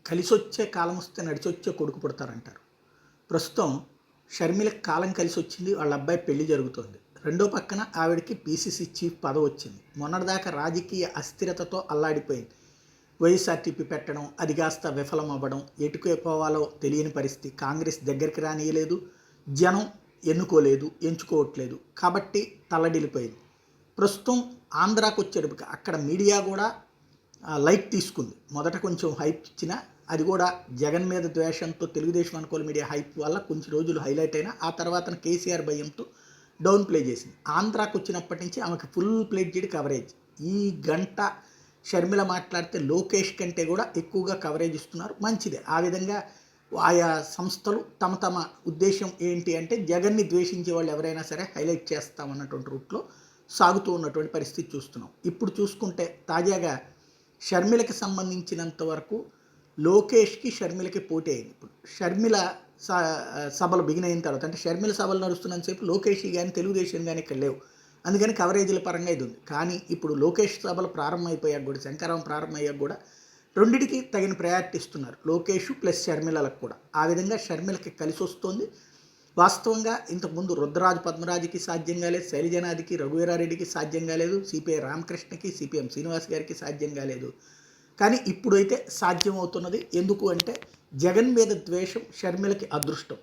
కలిసొచ్చే కాలం వస్తే నడిచొచ్చే కొడుకు పుడతారంటారు. ప్రస్తుతం షర్మిలకి కాలం కలిసి వచ్చింది. వాళ్ళ అబ్బాయి పెళ్లి జరుగుతోంది. రెండో పక్కన ఆవిడకి పీసీసీ చీఫ్ పదవి వచ్చింది. మొన్నటిదాకా రాజకీయ అస్థిరతతో అల్లాడిపోయింది. వైఎస్ఆర్టీపీ పెట్టడం, అది కాస్త విఫలం అవ్వడం, ఎటుకు పోవాలో తెలియని పరిస్థితి. కాంగ్రెస్ దగ్గరికి రానియలేదు, జనం ఎన్నుకోలేదు, ఎంచుకోవట్లేదు. కాబట్టి తల్లడిల్లిపోయింది. ప్రస్తుతం ఆంధ్రాకు వచ్చేటప్పటికి అక్కడ మీడియా కూడా లైట్ తీసుకుంది. మొదట కొంచెం హైప్ ఇచ్చిన, అది కూడా జగన్ మీద ద్వేషంతో తెలుగుదేశం అనుకూల మీడియా హైప్ వల్ల కొంచెం రోజులు హైలైట్ అయినా ఆ తర్వాత కేసీఆర్ భయంతో డౌన్ ప్లే చేసింది. ఆంధ్రాకు వచ్చినప్పటి నుంచి ఆమెకు ఫుల్ ప్లేడ్జెడ్ కవరేజ్. ఈ గంట షర్మిల మాట్లాడితే లోకేష్ కంటే కూడా ఎక్కువగా కవరేజ్ ఇస్తున్నారు. మంచిదే. ఆ విధంగా ఆయా సంస్థలు తమ తమ ఉద్దేశం ఏంటి అంటే జగన్ని ద్వేషించే వాళ్ళు ఎవరైనా సరే హైలైట్ చేస్తామన్నటువంటి రూట్లో సాగుతూ ఉన్నటువంటి పరిస్థితి చూస్తున్నాం. ఇప్పుడు చూసుకుంటే తాజాగా షర్మిలకి సంబంధించినంత వరకు లోకేష్కి షర్మిలకి పోటీ అయింది. ఇప్పుడు షర్మిల సభలు బిగిన్ అయిన తర్వాత, అంటే షర్మిల సభలు నడుస్తున్నంతసేపు లోకేష్ కానీ తెలుగుదేశం కానీ ఇక్కడ లేవు. అందుకని కవరేజీల పరంగా ఇది ఉంది. కానీ ఇప్పుడు లోకేష్ సభలు ప్రారంభమైపోయాక కూడా, శంకరం ప్రారంభమయ్యాక కూడా రెండిటికి తగిన ప్రయారిటీ ఇస్తున్నారు. లోకేష్ ప్లస్ షర్మిలకు కూడా. ఆ విధంగా షర్మిలకి కలిసి వస్తుంది. వాస్తవంగా ఇంతకుముందు రుద్రరాజు పద్మరాజుకి సాధ్యం కాలేదు, శైలజనాథికి, రఘువీరారెడ్డికి సాధ్యం కాలేదు, సిపిఐ రామకృష్ణకి, సిపిఎం శ్రీనివాస్ గారికి సాధ్యం కాలేదు. కానీ ఇప్పుడైతే సాధ్యమవుతున్నది. ఎందుకు అంటే జగన్ మీద ద్వేషం షర్మిలకి అదృష్టం.